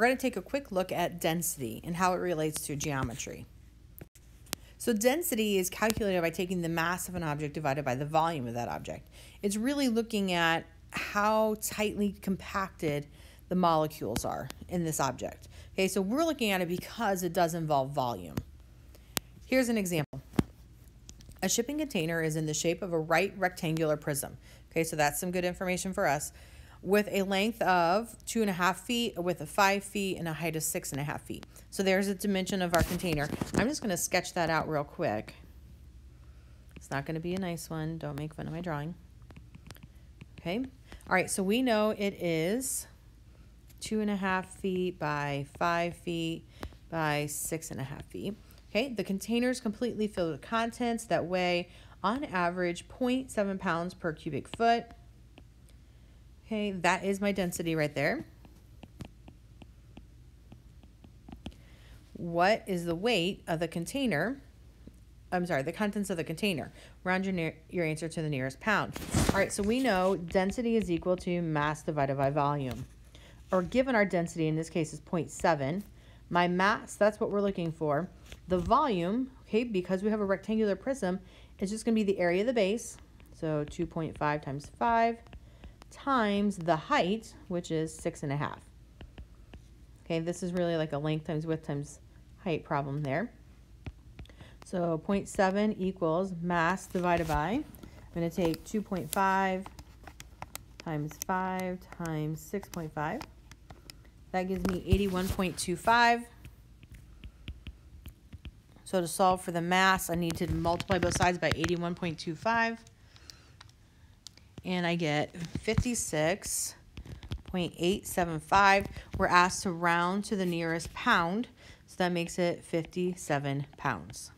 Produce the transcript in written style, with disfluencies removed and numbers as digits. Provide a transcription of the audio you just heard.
we're going to take a quick look at density and how it relates to geometry. So density is calculated by taking the mass of an object divided by the volume of that object. It's really looking at how tightly compacted the molecules are in this object. Okay, so we're looking at it because it does involve volume. Here's an example. A shipping container is in the shape of a right rectangular prism. Okay, so that's some good information for us. With a length of 2.5 feet, a width of 5 feet, and a height of 6.5 feet. So there's a dimension of our container. I'm just going to sketch that out real quick. It's not going to be a nice one. Don't make fun of my drawing. Okay. All right, so we know it is 2.5 feet by 5 feet by 6.5 feet. Okay, the container is completely filled with contents that weigh, on average, 0.7 pounds per cubic foot. Okay, that is my density right there. What is the weight of the container? I'm sorry, the contents of the container. Round your answer to the nearest pound. All right, so we know density is equal to mass divided by volume. Or given our density, in this case, is 0.7. My mass, that's what we're looking for. The volume, okay, because we have a rectangular prism, is just going to be the area of the base. So 2.5 times 5 times the height, which is 6.5. Okay, this is really like a length times width times height problem there. So 0.7 equals mass divided by, I'm going to take 2.5 times 5 times 6.5. That gives me 81.25. So to solve for the mass, I need to multiply both sides by 81.25. And I get 56.875. We're asked to round to the nearest pound, so that makes it 57 pounds.